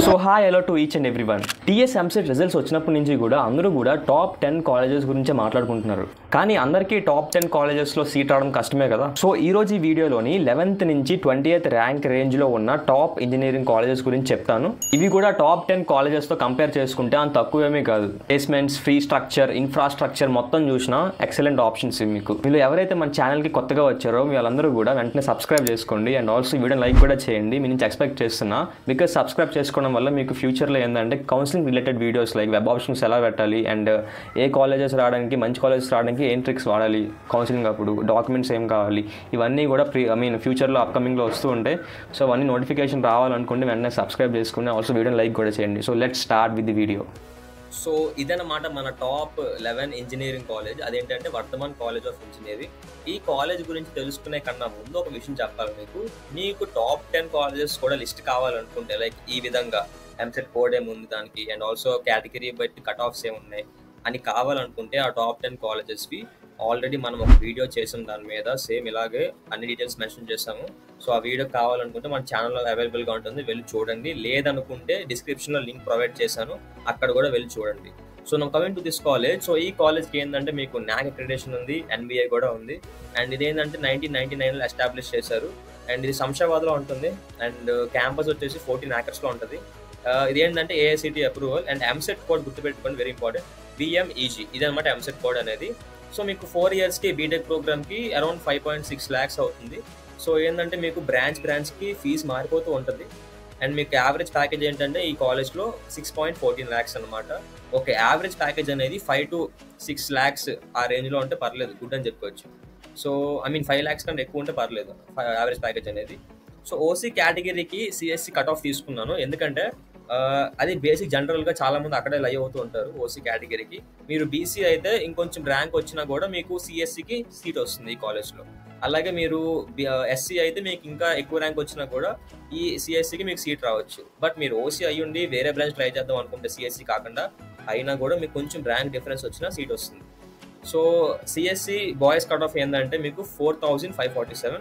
So hi hello to each and every one. TS EAMCET results వచ్చినప్పటి నుంచి కూడా అందరూ కూడా టాప్ 10 కాలేజెస్ గురించే మాట్లాడుకుంటున్నారు. కానీ అందరికీ టాప్ 10 కాలేజెస్లో సీట్ రావడం కష్టమే కదా. సో ఈ రోజు ఈ వీడియోలోని 11th నుంచి 20th ర్యాంక్ రేంజ్లో ఉన్న టాప్ ఇంజనీరింగ్ కాలేజెస్ గురించి చెప్తాను. ఇవి కూడా టాప్ 10 కాలేజెస్తో కంపేర్ చేసుకుంటే అంత తక్కువేమీ కాదు. ప్లేస్మెంట్స్, ఫీ స్ట్రక్చర్, ఇన్ఫ్రాస్ట్రక్చర్ మొత్తం చూసినా ఎక్సలెంట్ ఆప్షన్స్ మీకు. మీరు ఎవరైతే మన ఛానల్కి కొత్తగా వచ్చారో వాళ్ళందరూ కూడా వెంటనే సబ్స్క్రైబ్ చేసుకోండి అండ్ ఆల్సో వీడియో లైక్ కూడా చేయండి. మీ నుంచి ఎక్స్పెక్ట్ చేస్తున్నా. బికాస్ సబ్స్క్రైబ్ చేసుకోవడం వల్ల మీకు ఫ్యూచర్లో ఏంటంటే counselling related videos like web options ఎలా పెట్టాలి అండ్ ఏ కాలేజెస్ రావడానికి, మంచి కాలేజెస్ రావడానికి ఏం ట్రిక్స్ వాడాలి, కౌన్సిలింగ్ అప్పుడు డాక్యుమెంట్స్ ఏం కావాలి, ఇవన్నీ కూడా ఫ్యూచర్లో అప్కమింగ్లో వస్తూ ఉంటాయి. సో అవన్నీ నోటిఫికేషన్ రావాలనుకుంటే వెంటనే సబ్స్క్రైబ్ చేసుకుని ఆల్సో వీడియో లైక్ కూడా చేయండి. So let's start with the video. So ఇదన్నమాట మన టాప్ 11 ఇంజనీరింగ్ కాలేజ్. అదేంటంటే వర్ధమాన్ కాలేజ్ ఆఫ్ ఇంజనీరింగ్. ఈ కాలేజ్ గురించి తెలుసుకునే కన్నా ముందు ఒక విషయం చెప్పాలి మీకు టాప్ 10 కాలేజెస్ కూడా లిస్ట్ కావాలనుకుంటే లైక్ ఈ విధంగా ఎంసెట్ కోడ్ ఏముంది దానికి అండ్ ఆల్సో కేటగిరీ బట్టి కట్ ఆఫ్స్ ఏమున్నాయి అని కావాలనుకుంటే ఆ టాప్ 10 కాలేజెస్కి ఆల్రెడీ మనం ఒక వీడియో చేసాం. దాని మీద సేమ్ ఇలాగే అన్ని డీటెయిల్స్ మెన్షన్ చేసాము. సో ఆ వీడియో కావాలనుకుంటే మన ఛానల్లో అవైలబుల్గా ఉంటుంది, వెళ్ళి చూడండి. లేదనుకుంటే డిస్క్రిప్షన్లో లింక్ ప్రొవైడ్ చేశాను, అక్కడ కూడా వెళ్ళి చూడండి. సో నా coming to this college. So ఈ కాలేజ్కి ఏంటంటే మీకు NAAC అక్రిడిటేషన్ ఉంది, NBA కూడా ఉంది. అండ్ ఇదేంటంటే 1999లో ఎస్టాబ్లిష్ చేశారు. అండ్ ఇది శంషాబాద్లో ఉంటుంది. అండ్ క్యాంపస్ వచ్చేసి 14 acres ఉంటుంది. ఇదేంటంటే AICTE approval and EAMCET code గుర్తుపెట్టుకోండి, వెరీ ఇంపార్టెంట్. BMEG ఇదనమాట ఎంసెట్ కోడ్ అనేది. సో మీకు 4 yearsకి బీటెక్ ప్రోగ్రామ్కి అరౌండ్ 5.6 lakhs అవుతుంది. సో ఏంటంటే మీకు బ్రాంచ్కి ఫీజు మారిపోతూ ఉంటుంది. అండ్ మీకు యావరేజ్ ప్యాకేజ్ ఏంటంటే ఈ కాలేజ్లో 6.14 lakhs అనమాట. ఓకే, యావరేజ్ ప్యాకేజ్ అనేది 5 to 6 lakhs ఆ రేంజ్లో ఉంటే పర్లేదు, గుడ్ అని చెప్పుకోవచ్చు. సో 5 lakhs కంటే ఎక్కువ ఉంటే పర్లేదు యావరేజ్ ప్యాకేజ్ అనేది. సో ఓసీ కేటగిరీకి CSC కట్ ఆఫ్ తీసుకున్నాను, ఎందుకంటే అది బేసిక్ జనరల్గా చాలామంది అక్కడే లైవ్ అవుతూ ఉంటారు. ఓసీ కేటగిరీకి మీరు బీసీ అయితే ఇంకొంచెం ర్యాంక్ వచ్చినా కూడా మీకు CSCకి సీట్ వస్తుంది ఈ కాలేజ్లో. అలాగే మీరు SC అయితే మీకు ఇంకా ఎక్కువ ర్యాంక్ వచ్చినా కూడా ఈ CSCకి మీకు సీట్ రావచ్చు. బట్ మీరు ఓసీ అయ్యుండి వేరే బ్రాంచ్ ట్రై చేద్దాం అనుకుంటే CSC కాకుండా అయినా కూడా మీకు కొంచెం ర్యాంక్ డిఫరెన్స్ వచ్చినా సీట్ వస్తుంది. So CSC boys cut off ఏంటంటే మీకు 4,547,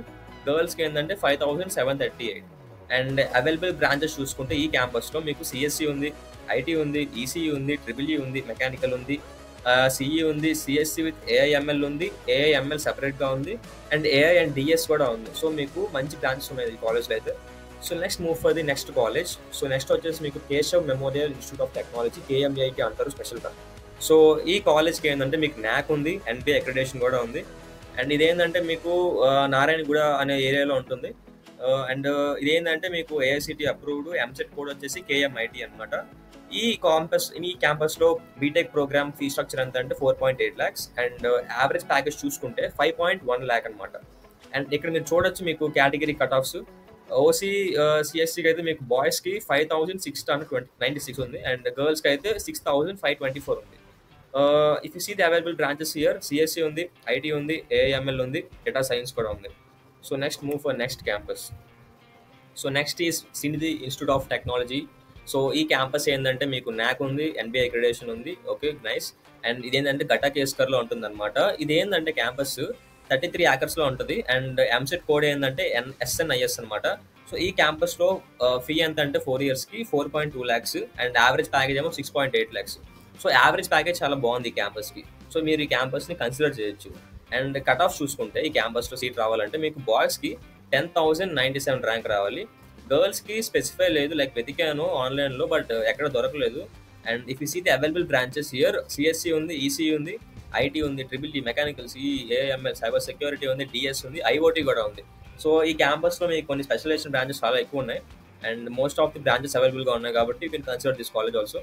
గర్ల్స్కి ఏంటంటే 5,738. అండ్ అవైలబుల్ బ్రాంచెస్ చూసుకుంటే ఈ క్యాంపస్లో మీకు CSC ఉంది, IT ఉంది, ECE ఉంది, EEE ఉంది, మెకానికల్ ఉంది, CE ఉంది, CSC విత్ AIML ఉంది, AIML సెపరేట్గా ఉంది, అండ్ AI అండ్ DS కూడా ఉంది. సో మీకు మంచి బ్రాంచెస్ ఉన్నాయి ఈ కాలేజ్లో అయితే. So next move for the next college. So next వచ్చేసి మీకు Keshav memorial institute of technology, KMIకి అంటారు స్పెషల్గా. సో ఈ కాలేజ్కి ఏంటంటే మీకు NAAC ఉంది, NBA అక్రిడిటేషన్ కూడా ఉంది. అండ్ ఇదేంటంటే మీకు నారాయణగూడ అనే ఏరియాలో ఉంటుంది. అండ్ ఇదేంటంటే మీకు AICTE అప్రూవ్డ్, ఎంసెట్ కోడ్ వచ్చేసి KMIT అనమాట. ఈ క్యాంపస్లో బీటెక్ ప్రోగ్రామ్ ఫీ స్ట్రక్చర్ ఎంత అంటే 4.8 lakhs అండ్ యావరేజ్ ప్యాకేజ్ చూసుకుంటే 5.1 lakh అనమాట. అండ్ ఇక్కడ మీరు చూడొచ్చు మీకు కేటగిరీ కట్ ఆఫ్స్. ఓసీ CSCకి అయితే మీకు బాయ్స్కి 5,696 ఉంది అండ్ గర్ల్స్కి అయితే 6,524 ఉంది. If you see the available branches here, CSC ఉంది, IT ఉంది, AIML ఉంది, డేటా సైన్స్ కూడా ఉంది. So next move for next campus. So next is Sreenidhi institute of technology. So ఈ క్యాంపస్ ఏంటంటే మీకు NAAC ఉంది, NBA అక్రిడిటేషన్ ఉంది. Okay, nice. అండ్ ఇదేంటంటే గటాకేస్కర్లో ఉంటుంది అనమాట. ఇదేంటంటే క్యాంపస్ 33 acresలో ఉంటుంది అండ్ ఎంసెట్ కోడ్ ఏంటంటే SNIS అనమాట. సో ఈ క్యాంపస్లో ఫీ ఎంత అంటే 4 yearsకి 4.2 lakhs అండ్ యావరేజ్ ప్యాకేజ్ ఏమో 6.8 lakhs. సో యావరేజ్ ప్యాకేజ్ చాలా బాగుంది ఈ క్యాంపస్కి. సో మీరు ఈ క్యాంపస్ని కన్సిడర్ చేయొచ్చు. అండ్ కట్ ఆఫ్ చూసుకుంటే ఈ క్యాంపస్లో సీట్ రావాలంటే మీకు బాయ్స్కి 10,097 ర్యాంక్ రావాలి. గర్ల్స్కి స్పెసిఫై లేదు, లైక్ వెతికాను ఆన్లైన్లో బట్ ఎక్కడ దొరకలేదు. And if you see the available branches here, CSC ఉంది, ECE ఉంది, IT ఉంది, EEE, mechanical, CE, AIML, cyber security ఉంది, DS ఉంది, IoT కూడా ఉంది. సో ఈ క్యాంపస్లో మీకు కొన్ని స్పెషలైజేషన్ బ్రాంచెస్ చాలా ఎక్కువ ఉన్నాయి and most of the branches అవైలబుల్గా ఉన్నాయి కాబట్టి you can consider this college also.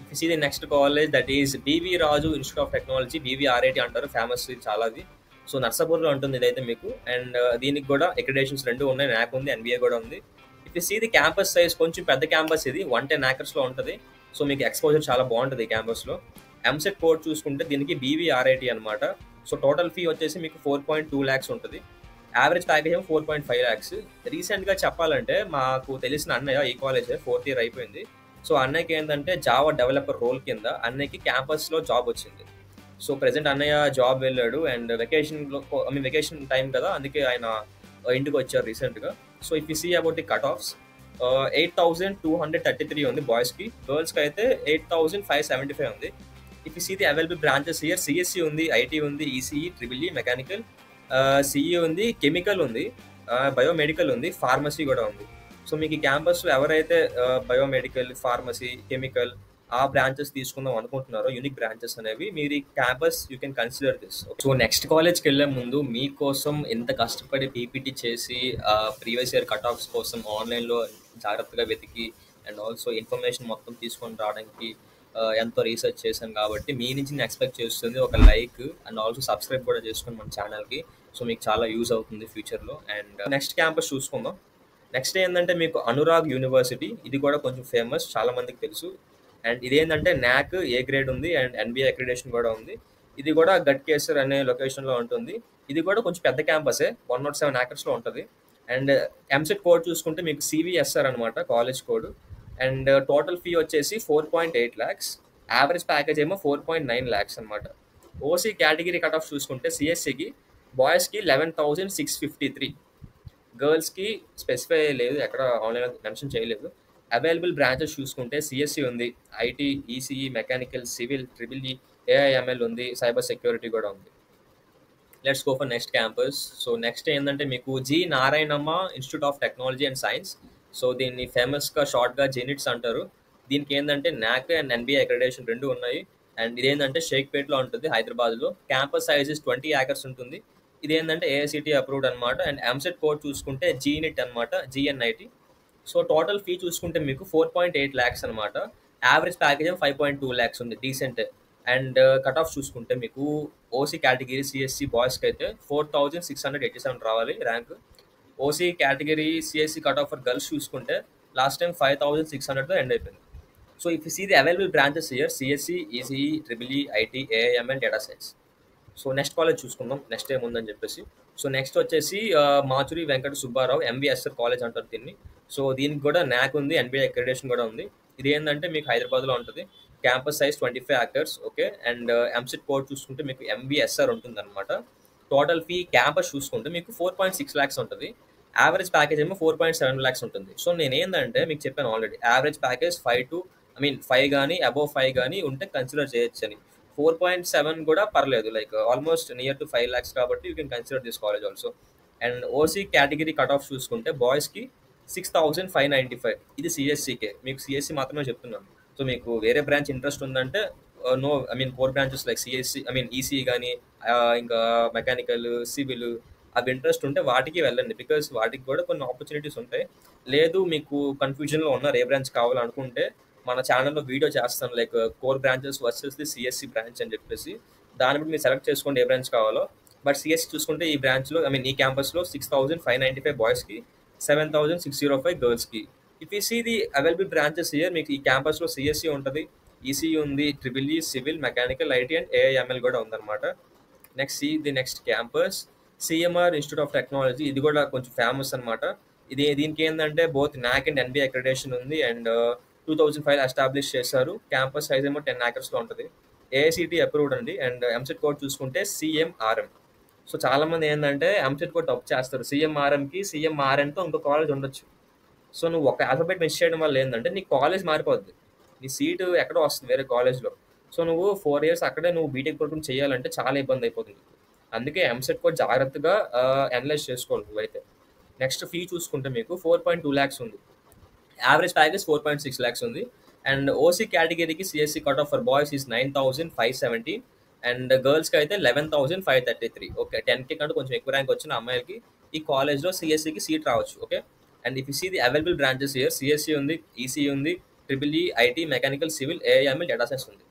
If you see the next college, that is BV Raju Institute of Technology, BVRIT అంటారు, ఫేమస్ చాలా అది. సో నర్సాపూర్లో ఉంటుంది ఇదైతే మీకు. అండ్ దీనికి కూడా అక్రిడిటేషన్స్ 2 ఉన్నాయి, NAAC ఉంది, NBA కూడా ఉంది. If you see the campus size, కొంచెం పెద్ద క్యాంపస్ ఇది, 110 acresలో ఉంటుంది. సో మీకు ఎక్స్పోజర్ చాలా బాగుంటుంది ఈ క్యాంపస్లో. ఎంసెట్ కోడ్ చూసుకుంటే దీనికి BVRIT అనమాట. సో టోటల్ ఫీ వచ్చేసి మీకు 4.2 lakhs ఉంటుంది. యావరేజ్ ప్యాకేజ్ ఏమో 4.5 lakhs. రీసెంట్గా చెప్పాలంటే మాకు తెలిసిన అన్నయ్య ఈ కాలేజ్ 4th year అయిపోయింది. సో అన్నయ్యకి ఏంటంటే జావా డెవలపర్ రోల్ కింద అన్నయ్యకి క్యాంపస్లో జాబ్ వచ్చింది. సో ప్రెసెంట్ అన్నయ్య జాబ్ వెళ్ళాడు అండ్ వెకేషన్ టైం కదా, అందుకే ఆయన ఇంటికి వచ్చారు రీసెంట్గా. So if you see about the cut offs, 8,233 ఉంది బాయ్స్కి, గర్ల్స్కి అయితే 8,575 ఉంది. If you see the available branches here, CSC ఉంది, ఐటీ ఉంది, ECE, triple E, mechanical, CE ఉంది, కెమికల్ ఉంది, బయోమెడికల్ ఉంది, ఫార్మసీ కూడా ఉంది. సో మీకు ఈ క్యాంపస్లో ఎవరైతే బయోమెడికల్, ఫార్మసీ, కెమికల్ ఆ బ్రాంచెస్ తీసుకుందాం అనుకుంటున్నారో, యూనిక్ బ్రాంచెస్ అనేవి, మీరు ఈ campus you can consider this. So next కాలేజ్కి వెళ్ళే ముందు మీకోసం ఎంత కష్టపడి పీపీటీ చేసి ప్రీవియస్ ఇయర్ కట్ ఆఫ్స్ కోసం ఆన్లైన్లో జాగ్రత్తగా వెతికి అండ్ ఆల్సో ఇన్ఫర్మేషన్ మొత్తం తీసుకొని రావడానికి ఎంతో రీసెర్చ్ చేశాను. కాబట్టి మీ నుంచి నేను ఎక్స్పెక్ట్ చేస్తుంది ఒక లైక్ అండ్ ఆల్సో సబ్స్క్రైబ్ కూడా చేసుకుని మన ఛానల్కి. సో మీకు చాలా యూజ్ అవుతుంది ఫ్యూచర్లో. అండ్ నెక్స్ట్ క్యాంపస్ చూసుకుందాం. నెక్స్ట్ ఏంటంటే మీకు అనురాగ్ యూనివర్సిటీ, ఇది కూడా కొంచెం ఫేమస్, చాలా మందికి తెలుసు. అండ్ ఇదేంటంటే నాక్ ఏ గ్రేడ్ ఉంది అండ్ ఎన్బిఏ అక్రిడేషన్ కూడా ఉంది. ఇది కూడా గట్కేసర్ అనే లొకేషన్లో ఉంటుంది. ఇది కూడా కొంచెం పెద్ద క్యాంపసే, 107 acres ఉంటుంది. అండ్ ఎంసెట్ కోడ్ చూసుకుంటే మీకు సివిఎస్ఆర్ అనమాట college code. And total fee వచ్చేసి 4.8 lakhs, యావరేజ్ ప్యాకేజ్ ఏమో 4.9 lakhs అనమాట. ఓసీ కేటగిరీ కట్ ఆఫ్ చూసుకుంటే సిఎస్సికి బాయ్స్కి 11,653, గర్ల్స్కి స్పెసిఫై లేదు, ఎక్కడ ఆన్లైన్లో మెన్షన్ చేయలేదు. అవైలబుల్ బ్రాంచెస్ చూసుకుంటే సిఎస్సి ఉంది, IT, ECE, mechanical, civil, triple E, AIML ఉంది, సైబర్ సెక్యూరిటీ కూడా ఉంది. Let's go for next campus. So next ఏంటంటే మీకు G Narayanamma institute of technology and science. So దీన్ని ఫేమస్గా షార్ట్గా జెనిట్స్ అంటారు. దీనికి ఏంటంటే నాక్ అండ్ ఎన్బిఏ అక్రిడేషన్ రెండు ఉన్నాయి. అండ్ ఇదేంటంటే షేక్పేట్లో ఉంటుంది, హైదరాబాద్లో. క్యాంపస్ సైజెస్ 20 acres ఉంటుంది. ఇదేంటంటే ఏఐసిటీ అప్రూవ్డ్ అనమాట. అండ్ ఎంసెట్ కోడ్ చూసుకుంటే జీనిట్ అనమాట, జిఎన్ఐటి. సో టోటల్ ఫీ చూసుకుంటే మీకు 4.8 lakhs అనమాట. యావరేజ్ ప్యాకేజ్ 5.2 lakhs ఉంది, డీసెంట్. అండ్ కట్ ఆఫ్ చూసుకుంటే మీకు ఓసీ కేటగిరీ సిఎస్సి బాయ్స్కి అయితే 4,687 రావాలి rank. OC category CSC cut off for girls చూసుకుంటే లాస్ట్ టైం 5,600తో ఎండ్ అయిపోయింది. So if you see the available branches here, CSC, ECE, triple E, IT, AIML, data science. So next college చూసుకుందాం, next ఏముందని చెప్పేసి. So next వచ్చేసి Maturi Venkata Subbarao MBSR college అంటారు దీన్ని. So దీనికి కూడా నాక్ ఉంది, ఎన్బిఏ అక్రిడేషన్ కూడా ఉంది. ఇది ఏంటంటే మీకు హైదరాబాద్లో ఉంటుంది. Campus size 25 acres, okay. And EAMCET code చూసుకుంటే మీకు ఎంబీఎస్ఆర్ ఉంటుంది అనమాట. టోటల్ ఫీ క్యాంపస్ చూసుకుంటే మీకు 4.6 lakhs ఉంటుంది. యావరేజ్ ప్యాకేజ్ ఏమో 4.7 lakhs ఉంటుంది. సో నేను ఏంటంటే మీకు చెప్పాను ఆల్రెడీ, యావరేజ్ ప్యాకేజ్ 5 కానీ అబోవ్ 5 కానీ ఉంటే కన్సిడర్ చేయొచ్చు అని. 4.7 కూడా పర్లేదు, like almost near to 5 lakhs కాబట్టి you can consider this college also. And OC category cut off చూసుకుంటే బాయ్స్కి 6,595, ఇది సిఎస్సికే, మీకు సిఎస్సి మాత్రమే చెప్తున్నాను. సో మీకు వేరే బ్రాంచ్ ఇంట్రెస్ట్ ఉందంటే no, core branches like CSC, EC కానీ ఇంకా మెకానికల్, సివిల్ అవి ఇంట్రెస్ట్ ఉంటే వాటికి వెళ్ళండి, బికాస్ వాటికి కూడా కొన్ని ఆపర్చునిటీస్ ఉంటాయి. లేదు మీకు కన్ఫ్యూజన్లో ఉన్నారు ఏ బ్రాంచ్ కావాలనుకుంటే మన ఛానల్లో వీడియో చేస్తాను, like core branches versus the CSC branch అని చెప్పేసి. దాన్ని బట్టి మీరు సెలెక్ట్ చేసుకోండి ఏ బ్రాంచ్ కావాలో. బట్ సిఎస్సి చూసుకుంటే ఈ బ్రాంచ్లో ఈ క్యాంపస్లో 6,595 బాయ్స్కి, 7,605 గర్ల్స్కి. If you see the available branches here, మీకు ఈ క్యాంపస్లో సిఎస్సి ఉంటుంది, ఈసీఈ ఉంది, triple E, civil, mechanical, IT and AIML కూడా ఉందన్నమాట. Next the next campus CMR institute of technology. ఇది కూడా కొంచెం ఫేమస్ అనమాట. దీనికి ఏంటంటే బోత్ నాక్ అండ్ ఎన్బిఏ అక్రిడేషన్ ఉంది. అండ్ 2005 ఎస్టాబ్లిష్ చేశారు. క్యాంపస్ సైజ్ ఏమో 10 acresలో ఉంటుంది. ఏఐసిటీ అప్రూవ్డ్ అండి. అండ్ ఎంసెట్ కోడ్ చూసుకుంటే సిఎంఆర్ఎం. సో చాలా మంది ఏంటంటే ఎంసెట్ కోడ్ తప్పు చేస్తారు, సిఎంఆర్ఎంకి సిఎంఆర్ఎన్తో ఇంకో కాలేజ్ ఉండొచ్చు. సో నువ్వు ఒక ఆల్ఫాబెట్ మిస్ చేయడం వల్ల ఏంటంటే నీ కాలేజ్ మారిపోద్ది, నీ సీటు ఎక్కడో వస్తుంది వేరే కాలేజ్లో. సో నువ్వు 4 years అక్కడే నువ్వు బీటెక్ ప్రోగ్రామ్ చేయాలంటే చాలా ఇబ్బంది అయిపోతుంది. అందుకే ఎంసెట్ కోడ్ జాగ్రత్తగా అనలైజ్ చేసుకోవాలి నువ్వైతే. నెక్స్ట్ ఫీ చూసుకుంటే మీకు 4.2 lakhs ఉంది. యావరేజ్ ప్యాకేజ్ 4.6 lakhs ఉంది. అండ్ ఓసీ కేటగిరీకి CSC cut off for boys is 9,570 and గర్ల్స్కి అయితే 11,533. ఓకే, 10K కంటే కొంచెం ఎక్కువ ర్యాంక్ వచ్చిన అమ్మాయిలకి ఈ కాలేజ్లో సిఎస్సికి సీట్ రావచ్చు. Okay. And if you see the available branches here, CSC ఉంది, ఈసీ ఉంది, triple E, IT, mechanical, civil, AIML, data science ఉంది.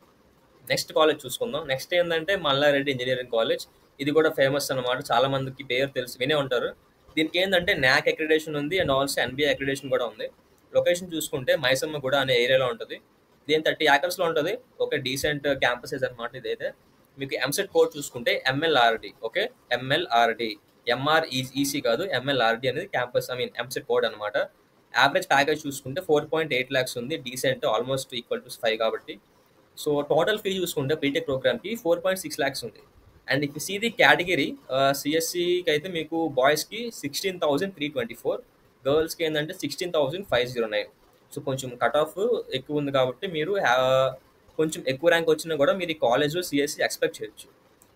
నెక్స్ట్ కాలేజ్ చూసుకుందాం. నెక్స్ట్ ఏంటంటే మల్లారెడ్డి ఇంజనీరింగ్ కాలేజ్. ఇది కూడా ఫేమస్ అనమాట, చాలా మందికి పేరు తెలుసు, వినే ఉంటారు. దీనికి ఏంటంటే నాక్ అక్రిడేషన్ ఉంది అండ్ ఆల్సో ఎన్బిఏ అక్రిడేషన్ కూడా ఉంది. లొకేషన్ చూసుకుంటే మైసమ్మ కూడా అనే ఏరియాలో ఉంటుంది. దీని 30 acresలో ఉంటుంది. ఓకే, డీసెంట్ క్యాంపసెస్ అనమాట ఇదైతే. మీకు ఎంసెట్ కోడ్ చూసుకుంటే ఎంఎల్ఆర్డి. ఓకే, ఎంఎల్ఆర్డి, ఎంఆర్ఈసీ కాదు, ఎంఎల్ఆర్డి అనేది క్యాంపస్ ఎంసెట్ కోడ్ అనమాట. యావరేజ్ ప్యాకేజ్ చూసుకుంటే 4.8 lakhs ఉంది, డీసెంట్, ఆల్మోస్ట్ ఈక్వల్ టు 5 కాబట్టి. సో టోటల్ ఫీ చూసుకుంటే బీటెక్ ప్రోగ్రామ్కి 4.6 lakhs ఉంది. And if see the category, సిఎస్సికి అయితే మీకు బాయ్స్కి 16,324, గర్ల్స్కి ఏంటంటే 16,509. సో కొంచెం కట్ ఆఫ్ ఎక్కువ ఉంది కాబట్టి మీరు కొంచెం ఎక్కువ ర్యాంక్ వచ్చినా కూడా మీరు ఈ కాలేజ్లో సిఎస్సి ఎక్స్పెక్ట్ చేయొచ్చు.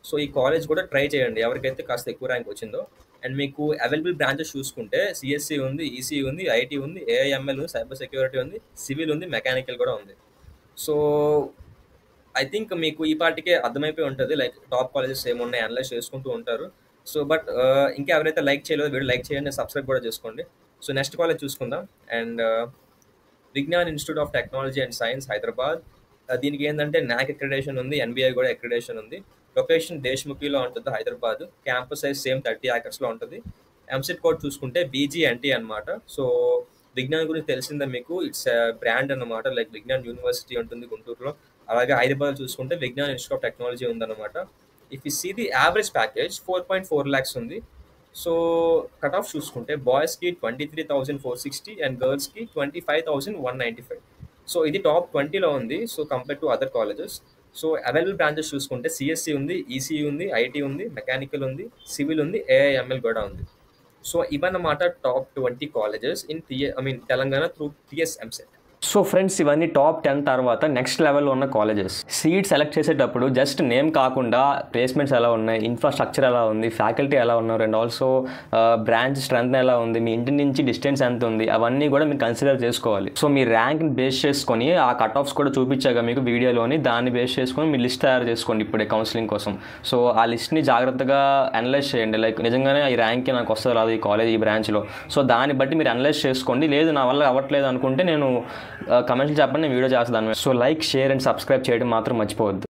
సో ఈ కాలేజ్ కూడా ట్రై చేయండి ఎవరికైతే కాస్త ఎక్కువ ర్యాంక్ వచ్చిందో. అండ్ మీకు అవైలబుల్ బ్రాంచెస్ చూసుకుంటే సిఎస్సి ఉంది, ఈసీ ఉంది, ఐటీ ఉంది, ఏఐఎంఎల్ ఉంది, సైబర్ సెక్యూరిటీ ఉంది, సివిల్ ఉంది, మెకానికల్ కూడా ఉంది. సో ఐ థింక్ మీకు ఈ పార్టీకే అర్థమైపోయి ఉంటుంది లైక్ టాప్ కాలేజెస్ ఏమున్నాయి అనలైజ్ చేసుకుంటూ ఉంటారు. సో బట్ ఇంకా ఎవరైతే లైక్ చేయలేదో వీడియో లైక్ చేయండి, సబ్స్క్రైబ్ కూడా చేసుకోండి. సో నెక్స్ట్ కాలేజ్ చూసుకుందాం. And Vignan institute of technology and science Hyderabad. దీనికి ఏంటంటే నాక్ అక్రిడేషన్ ఉంది, ఎన్బిఐ కూడా అక్రిడేషన్ ఉంది. లొకేషన్ దేశ్ముఖిలో ఉంటుంది హైదరాబాద్. క్యాంపస్ సైజ్ సేమ్ 30 acres-లో ఉంటుంది. ఎంసెట్ కోడ్ చూసుకుంటే బీజీఎన్టీ అనమాట. సో విజ్ఞాన్ గురించి తెలిసిందే మీకు, ఇట్స్ బ్రాండ్ అనమాట. లైక్ విజ్ఞాన్ యూనివర్సిటీ ఉంటుంది గుంటూరులో, అలాగే హైదరాబాద్ చూసుకుంటే విజ్ఞాన్ ఇన్స్టిట్యూట్ ఆఫ్ టెక్నాలజీ ఉందన్నమాట. If you see the average package 4.4 lakhs ఉంది. సో కట్ ఆఫ్ చూసుకుంటే బాయ్స్కి 23,460 అండ్ గర్ల్స్కి 25,195. సో ఇది టాప్ 20లో ఉంది. So compare to other colleges. So available branches చూసుకుంటే సిఎస్సి ఉంది, ఈసీ ఉంది, ఐటీ ఉంది, మెకానికల్ ఉంది, సివిల్ ఉంది, ఏఐఎంఎల్ కూడా ఉంది. సో ఇవన్నమాట top 20 colleges in Telangana through TS EAMCET. So friends, ఇవన్నీ టాప్ 10 తర్వాత నెక్స్ట్ లెవెల్లో ఉన్న కాలేజెస్. సీట్ సెలెక్ట్ చేసేటప్పుడు జస్ట్ నేమ్ కాకుండా ప్లేస్మెంట్స్ ఎలా ఉన్నాయి, ఇన్ఫ్రాస్ట్రక్చర్ ఎలా ఉంది, ఫ్యాకల్టీ ఎలా ఉన్నారు, అండ్ ఆల్సో బ్రాంచ్ స్ట్రెంత్ ఎలా ఉంది, మీ ఇంటి నుంచి డిస్టెన్స్ ఎంత ఉంది, అవన్నీ కూడా మీరు కన్సిడర్ చేసుకోవాలి. సో మీ ర్యాంక్ని బేస్ చేసుకొని ఆ కట్ ఆఫ్స్ కూడా చూపించాక మీకు వీడియోలోని, దాన్ని బేస్ చేసుకొని మీ లిస్ట్ తయారు చేసుకోండి ఇప్పుడే కౌన్సిలింగ్ కోసం. సో ఆ లిస్ట్ని జాగ్రత్తగా అనలైజ్ చేయండి. లైక్ నిజంగానే ఈ ర్యాంక్కి నాకు వస్తుంది రాదు ఈ కాలేజ్ ఈ బ్రాంచ్లో. సో దాన్ని బట్టి మీరు అనలైజ్ చేసుకోండి. లేదు నా వల్ల అవ్వట్లేదు అనుకుంటే నేను కమెంట్స్ చెప్పండి, నేను వీడియో చేస్తాను. So like, share and subscribe చేయడం మాత్రం మర్చిపోవద్దు.